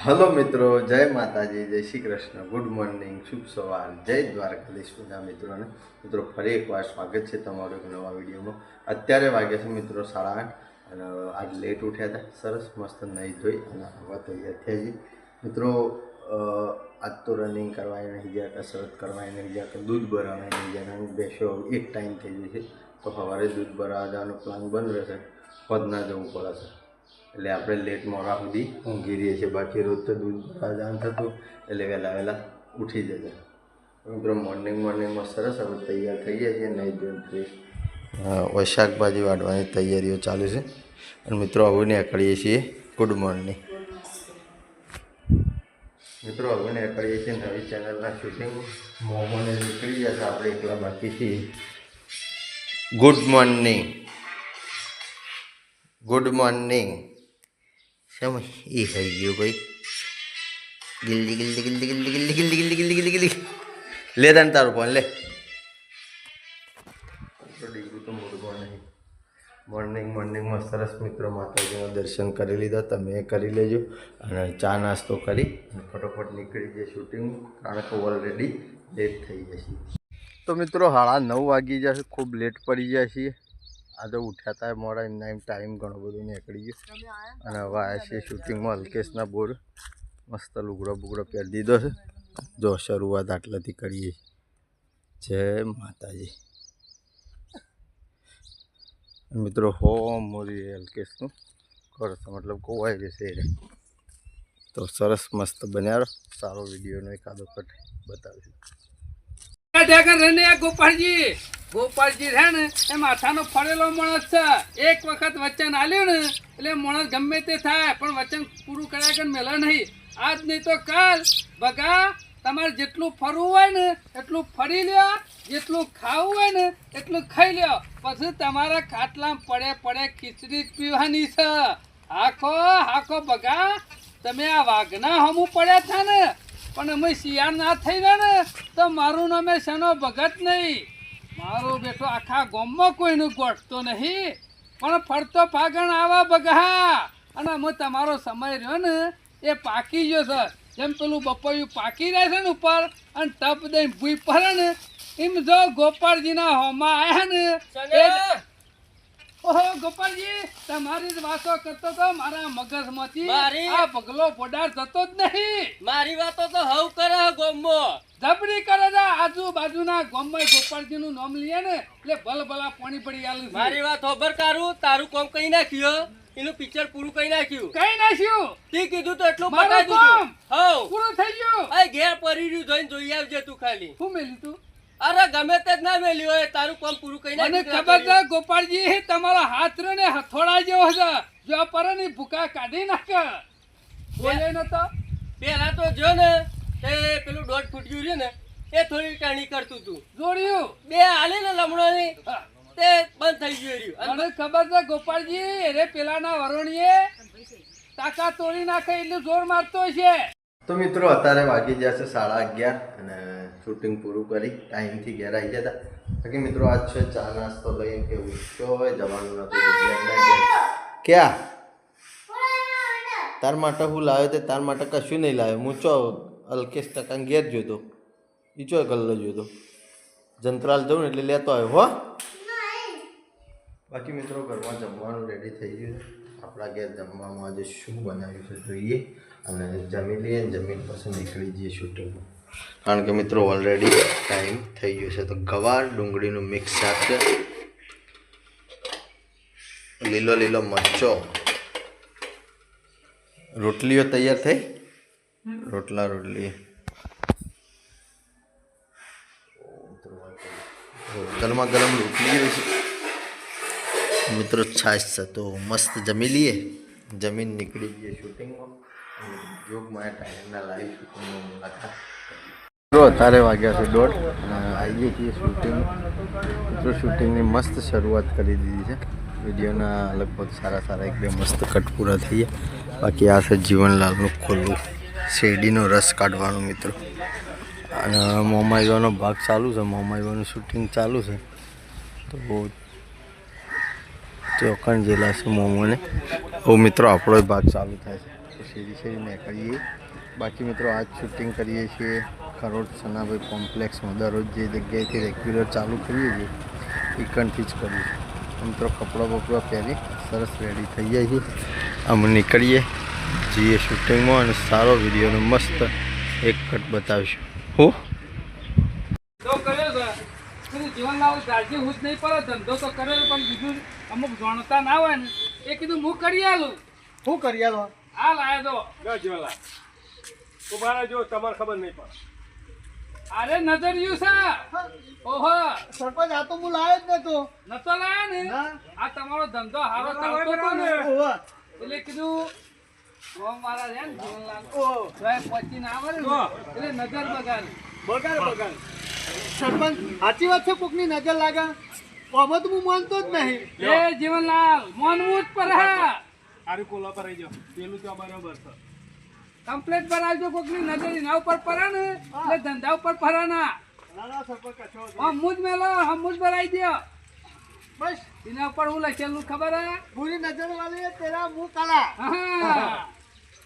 Hello મિત્રો, જય માતાજી, જય શ્રી કૃષ્ણ, ગુડ મોર્નિંગ, શુભ સવાર, જય દ્વારકાધીશ બધા મિત્રોને. મિત્રો ફરી એકવાર સ્વાગત છે તમારું એક નવા વિડીયોમાં. અત્યારે વાગ્યા છે મિત્રો 8:30 અને આજ લેટ ઉઠ્યા હતા. સરસ મસ્ત નહીં ધોઈ અને હવા તૈયાર થયા છે મિત્રો. આજ તો રનિંગ કરવા નહીં ગયા, કસરત કરવા નહીં ગયા, કે દૂધ ભરાવા નહીં ગયા. અને બેસો એક ટાઈમ થઈ જશે તો સવારે દૂધ ભરાવા જવાનો પ્લાન બંધ રહેશે, પદ ના જવું પડે છે. એટલે આપણે લેટ મોડા સુધી ઊંઘી રહીએ છીએ. બાકી રોજ તો દૂધ ભરવા જવાનું થતું એટલે વહેલા ઉઠી જશે મિત્રો. મોર્નિંગમાં સરસ આપણે તૈયાર થઈ ગયા છીએ. નહીં જોઈને શાકભાજી વાળવાની તૈયારીઓ ચાલુ છે. અને મિત્રો હવે નીકળીએ છીએ. ગુડ મોર્નિંગ મિત્રો, હવે નીકળીએ છીએ નવી ચેનલના શૂટિંગ. મોમોને નીકળી જશે, આપણે એકલા બાકી છીએ. Good morning, good morning. સમય એ થઈ ગયો ભાઈ. ગિલ્લી ગિલ્લી ગિલ્લી ગિલ્લી ગિલ્લી ગિલ્લી ગિલ્લી ગિલ્લી ગિલ્લી ગિલ્લી લે તને તારું ફોન લે. ડીગરું તો મોડું નહીં. મોર્નિંગમાં સરસ મિત્રો માતાજીના દર્શન કરી લીધા. તમે કરી લેજો અને ચા નાસ્તો કરી અને ફટોફટ નીકળી જાય શૂટિંગ, કારણ કે ઓલરેડી લેટ થઈ જશે. તો મિત્રો 9:30 વાગી જશે, ખૂબ લેટ પડી જાય છીએ. આજે ઉઠ્યા હતા મોડા, એમના એમ ટાઈમ ઘણો બધો નીકળી ગયો. અને હવે આવ્યા છીએ શૂટિંગમાં. અલ્કેશના બોર મસ્ત લુગડો બુગડો પહેરી દીધો છે. જો શરૂઆત આટલાથી કરીએ. જય માતાજી મિત્રો. હો મોરી અલ્કેશનું ઘર છે, મતલબ કોવાઈ જશે એ. તો સરસ મસ્ત બન્યા. સારો વિડીયોનો એકાદો કટ બતાવીશું. ગોપાલજી છે ને એ માથાનો ફરેલો માણસ છે. એક વખત વચન આલ્યું ને એટલે માણસ ગમે તે થાય, પણ વચન પૂરું કર્યા કે મેલા નહીં. આજ નહીં તો કાલ બગા તમારે જેટલું ફરવું હોય ને એટલું ફરી લ્યો, જેટલું ખાવું હોય ને એટલું ખાઈ લ્યો. પછી તમારા ખાટલામાં પડે ખીચડી જ પીવાની છે. હાખો બગા, તમે આ વાઘના હમું પડ્યા હતા ને, પણ અમે શિયાળ ના થઈ ગયા ને તો મારું નામે શેનો ભગત નહીં. મારો બેઠો આખા ગામમાં કોઈનું ગોઠતો નહીં, પણ ફરતો ફાગણ આવા બગા. અને અમે તમારો સમય રહ્યો ને એ પાકી ગયો છે. જેમ પેલું બપોયું પાકી રહે છે ને ઉપર અને ટપ દઈને ભૂઈ પડે ને, એમ જો ગોપાલજીના હોમાં આવ્યા ને. ઓહો ગોપાલજી, તમારી જ વાતો કરતો તો મારા મગજમાંથી આ પગલો પોડાર થતો જ નહીં. મારી વાતો તો હવ કરે ગોમમાં જબરી કરે છે. આજુબાજુના ગામમાં ગોપાલજી નું નામ લઈએ ને એટલે ભલભલા પાણી પડી આલું. મારી વાત ખબર કારું, તારું કોમ કઈ નાખ્યું, એનું પિક્ચર પૂરું કઈ નાખ્યું. કઈ નાખ્યું? તે કીધું તો એટલું પતાવી દીધું. હવ પૂરું થઈ ગયું. આ ઘેર પડી રહ્યું, જોઈને જોઈ આવજે તું ખાલી. શું મેલ્યું તું? અરે ગમે તે જ ના મેલ્યું હોય, તારું કોમ પૂરું કઈ મને નાખ્યું. ખબર છે ગોપાલજી, તમારા હાથ ને હથોડા જેવો છે. જો પર ની ભૂકા કાઢી નાખે. બોલે નતો પેલા તો જો ને તે પેલું 1.5 ફૂટ્યું રહ્યું ને એ થોડી ટાણી કરતું તું. જોડ્યું બે હાલે ને લમણો ની તે બંધ થઈ ગયું રહ્યું. મને ખબર છે ગોપાલજી, અરે પેલાના વરોણીએ તાકાત તોડી નાખે એટલે જોર મારતો છે. તો મિત્રો અત્યારે વાગી જશે 11:30 અને શૂટિંગ પૂરું કરી ટાઈમથી ઘેર આવી ગયા હતા. બાકી મિત્રો આજ છે ચા નાસ્તો લઈને કે ઉઠશો હોય જવાનું નથી. ક્યાં તાર માટે હું લાવ્યો તે? તાર માટે કશું નહીં લાવ્યો. હું ચો અલ્કેશ ટકા ઘેર જોતો, એ ચો ગલ્લો જોતો. જંત્રાલ જવું ને એટલે લેતો આવ્યો હો. બાકી મિત્રો ઘરમાં જમવાનું રેડી થઈ ગયું છે. આપણા ઘેર જમવામાં આજે શું બનાવ્યું છે જોઈએ અને જમી લઈએ. જમીન પછી નીકળી જઈએ શૂટિંગમાં, કારણ કે મિત્રો ઓલરેડી ટાઈમ થઈ ગયો છે. તો ગવાર ડુંગળીનું મિક્સ શાક છે, લીલો મરચો, રોટલીઓ તૈયાર થઈ. રોટલી ગરમા ગરમ રોટલી છે મિત્રો. છાશ છે તો મસ્ત જમી લઈએ. જમીન નીકળી જઈએ શૂટિંગમાં. યોગમાં ટાઈમના લાઈવ શૂટિંગમાં મુલાકાત. મિત્રો અત્યારે વાગ્યા છે 1:30 અને આવીએ છીએ શૂટિંગ. મિત્રો શૂટિંગની મસ્ત શરૂઆત કરી દીધી છે. વિડીયોના લગભગ સારા એક બે મસ્ત કટ પૂરા થઈ ગયા. બાકી આ છે જીવનલાલનું ખોલવું, શેરડીનો રસ કાઢવાનો મિત્રો. અને મોમાઈવાનો ભાગ ચાલુ છે. મોમાઈવાનું શૂટિંગ ચાલુ છે. તો ચોકણ જેલા છે મોમોને. મિત્રો આપણો ભાગ ચાલુ થાય છે. તો શેરી નીકળીએ. બાકી મિત્રો આજ શૂટિંગ કરીએ છીએ ખરોડ સનાભાઈ કોમ્પ્લેક્સમાં. દરરોજ જે જગ્યાએથી રેગ્યુલર ચાલુ કરીએ છીએ એકનથી જ કરીએ છીએ. મિત્રો કપડાં બપડા પહેરી સરસ રેડી થઈ જાય છે. અમે નીકળીએ જઈએ શૂટિંગમાં અને સારો વિડીયોનો મસ્ત એક કટ બતાવીશું. હો તો કર્યો છે કીધું જીવનલાલ રાજી હું જ નહીં પડે ધંધો તો કરેલો પણ બીજું અમુક જાણતા ના હોય ને એ કીધું હું કરી આલું. શું કરી આલો? આ લાયો તો જો જીવનલાલ ઉભા જો તમારે ખબર નહીં પડે. અરે નજરિયું છે. ઓહો સરપંચ આ તો હું લાયો જ નતો. નતો લાયા ને ના. આ તમારો ધંધો હારો ચાલતો હતો ને ઓહો. એટલે કીધું ઓ મારા રે ને જીવનલાલ ઓહો. તો પચીને આવે ને એટલે નજર બગાડ. બગાડ. સરપંચ સાચી વાત છે, કોકની નજર લાગે આમાં તો હું માનતો જ નહીં. એ જીવનલાલ માનવું જ પડે. આરું કોલા પર આવી જાઓ પેલું તો બરાબર છે. કમ્પ્લેટ ભરાવજો કોકની નજર એના ઉપર પડે ને એટલે ધંધા ઉપર ફરાના. ના સરપંચ કશો વાંધો નહીં. હમું જ મેલો હમું જ ભરાઈ દો. બસ એના ઉપર હું લખેલું ખબર હે? પૂરી નજર વાળી હે, તેરા મુંહ કાલા. હા.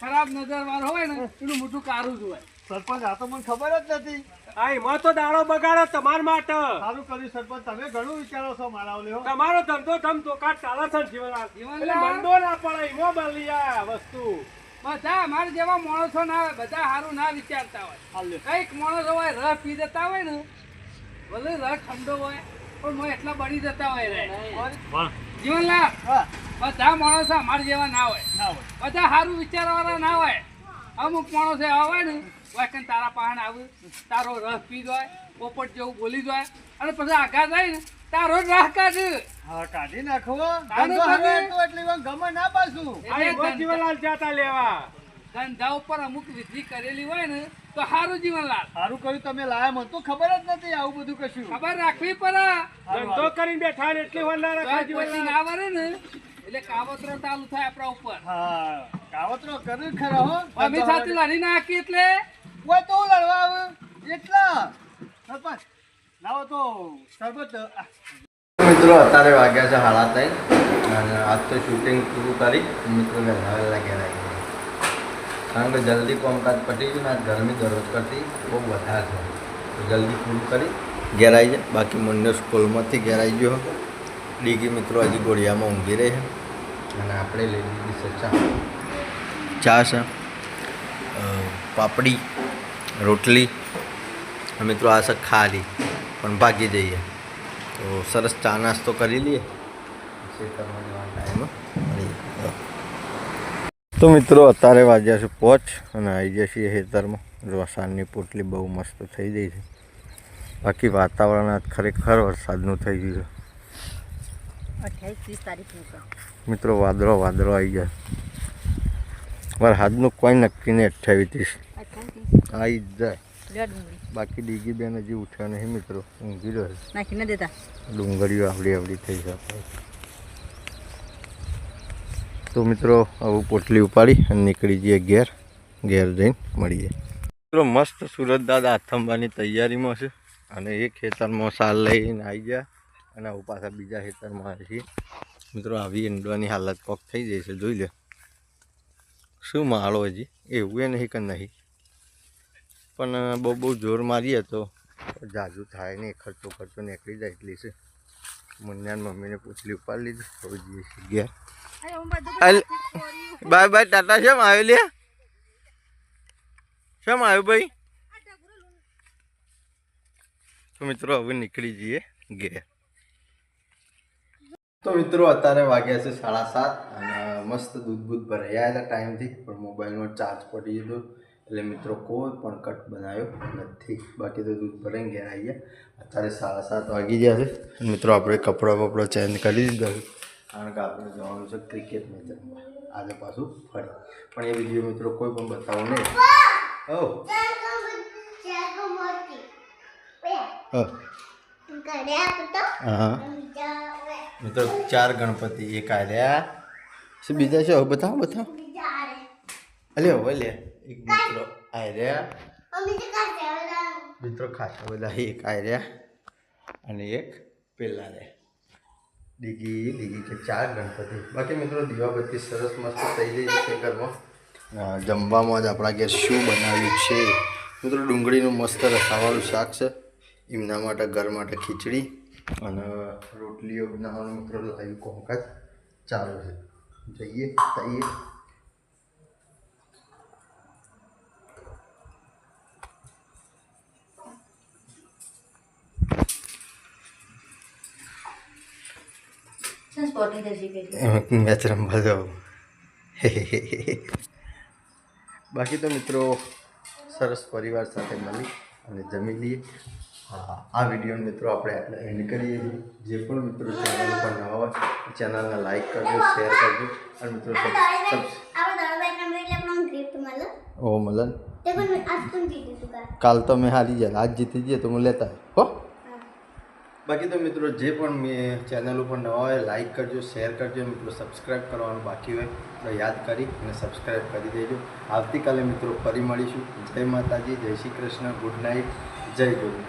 ખરાબ નજર વાળો હોય ને એનું મોટું કારું જ હોય. સરપંચ આ તો મને ખબર જ નથી. આ એમાં તો દાડો બગાડો તમાર માટે. સારું કર્યું સરપંચ, તમે ઘણું વિચારો છો મારા ઓલે હો. તમારો ધંધો ધમ ધોકા ચાલે છે ને જીવનલાલ. જીવનલાલ. એટલે મંદો ના પડે એમાં બની આ વસ્તુ. બધા મારા જેવા માણસો ના હોય, બધા સારું ના વિચારતા હોય. હાલે. કઈક માણસો હોય રસ પી જતા હોય ને ભલે રસ ઠંડો હોય પણ મોય એટલા બળી જતા હોય રે. જીવનલાલ હા, બધા માણસો અમારા જેવા ના હોય. ના હોય. બધા સારું વિચારવાળા ના હોય. અમુક માણસો એવા હોય ને વાકન તારા પાહણ આવે તારો રસ પી જાય પોપટ જેવું બોલી જાય અને પછી આગા જાય ને તારો જ રાહ કાઢ. હા, કાઢી નાખો. તારે ધંધો તમે- હવે તો એટલી વાર ગમે ના પાછું. આ એમાં જીવનલાલ જાતા લેવા. ધંધા ઉપર અમુક વિધિ કરેલી હોય ને તો સારું જીવનલાલ. સારું કર્યું તમે લાયા, મને તો ખબર જ નથી આવું બધું કશું. ખબર રાખવી પડે. ધંધો કરીને બેઠા ને એટલી વાર ના રાખા તો પછી જીવનલાલ. ના વરે ને એટલે કાવતરો ચાલુ થાય આપણા ઉપર. હા, કાવતરો કર્યું ખરા હો. અમે સાથે લડી નાખી એટલે કોઈ તો લડવા આવે એટલા સરપંચ લાવો તો સરપંચ મિત્રો અત્યારે વાગ્યા છે 3:30 અને આજ તો શૂટિંગ પૂરું કરી મિત્રો વહેલા ઘેર આવી ગયા. કારણ કે જલ્દી કામકાજ પતી ગયું ને આજ ગરમી દરરોજ કરતી બહુ વધારે છે તો જલ્દી પૂરું કરી ઘેર આવી જાય. બાકી મુન્ને સ્કૂલમાંથી ઘેર આવી ગયો. ડીગી મિત્રો હજી ગોળિયામાં ઊંઘી રહી છે અને આપણે લઈ લીધી છે ચા છે પાપડી રોટલી. મિત્રો આ છે ખાલી પણ ભાગી જઈએ તો સરસ ચા નાસ્તો કરી લઈએ ખેતરમાં જવાનો ટાઈમ મળીએ. તો મિત્રો અત્યારે વાગ્યા છે 5 અને આવી ગયા છીએ ખેતરમાં. જો સાંજની પોટલી બહુ મસ્ત થઈ ગઈ છે. બાકી વાતાવરણ આજ ખરેખર વરસાદનું થઈ ગયું છે. 28-30 તારીખનું મિત્રો વાદળો આવી ગયા. વરસાદનું કોઈ નક્કી નહીં. 28-30 આવી જ જાય. બાકી ડીગી બેન હજી ઉઠ્યા નહીં મિત્રો, ઊંઘી રહ્યો. નાખીને દેતા ડુંગળીઓ આવડી થઈ છે આપણે. તો મિત્રો હવે પોટલી ઉપાડી અને નીકળી જઈએ ઘેર જઈને મળીએ. મિત્રો મસ્ત સુરત દાદા આથંબાની તૈયારીમાં છે અને એક ખેતરમાં સાલ લઈને આવી ગયા અને હવે પાછા બીજા ખેતરમાં આવે છીએ. મિત્રો આવી ઈંડવાની હાલત કોક થઈ જાય છે, જોઈ લે શું માળો હજી એવું એ નહીં કે નહીં પણ બહુ જોર મારીએ તો જાજુ થાય નહીં. ખર્ચો નીકળી જાય એટલી છે. મુન્યાન મમ્મીને પૂછલી ઉપાડી લીધી. હવે જઈએ છીએ ઘેર. બાય ટાટા શેમ આવ્યો લે? શેમ આવ્યો ભાઈ? તો મિત્રો હવે નીકળી જઈએ ઘેર. તો મિત્રો અત્યારે વાગ્યા છે 7:30 અને મસ્ત દૂધ ભરાયા હતા ટાઈમથી પણ મોબાઈલમાં ચાર્જ પડી ગયો એટલે મિત્રો કોઈ પણ કટ બનાવ્યો નથી. બાકી તો દૂધ ભરાઈને ઘેર આવી ગયા. અત્યારે 7:30 વાગી ગયા છે. મિત્રો આપણે કપડાં ચેન્જ કરી દીધા છે કારણ કે આપણે જવાનું છે ક્રિકેટ મેચ રમવા આજે પાછું ફરી. પણ એ વિડીયો મિત્રો કોઈ પણ બતાવો નહીં. હા મિત્રો 4 ગણપતિ એક આવ્યા છે. બીજા છે હવે બતાવો અલે હવે લે એક મિત્રો આવ્યા મિત્રો ખાસા બધા એક આવ્યા અને એક પેલા રે ડીગી કે 4 ગણપતિ. બાકી મિત્રો દીવાબત્તી સરસ મસ્ત થઈ ગઈ છે ઘરમાં જમવામાં જ આપણા ઘેર શું બનાવ્યું છે મિત્રો? ડુંગળીનું મસ્ત રસાવાળું શાક છે, એમના માટે ઘર માટે ખીચડી અને રોટલીઓ બનાવવાનું મિત્રો લાઈવ કોમકાજ ચાલુ છે. જઈએ તઈએ. મેચ રમવા જાઉં. બાકી તો મિત્રો સરસ પરિવાર સાથે મળી અને જમી લઈએ. આ વિડીયો મિત્રો આપણે આટલા એન્ડ કરીએ છીએ. જે પણ મિત્રો ચેનલ પર નવા હોય ચેનલને લાઈક કરજો, શેર કરજો અને મિત્રો ઓ મલન કાલ તો મેં હારી જાય, આજ જીતી જઈએ તો હું લેતા હો. બાકી તો મિત્રો જે પણ મેં ચેનલ ઉપર નવા હોય લાઈક કરજો, શેર કરજો. મિત્રો સબસ્ક્રાઈબ કરવાનું બાકી હોય તો યાદ કરી અને સબસ્ક્રાઈબ કરી દેજો. આવતીકાલે મિત્રો ફરી મળીશું. જય માતાજી, જય શ્રી કૃષ્ણ, ગુડ નાઇટ, જય ગુરુ.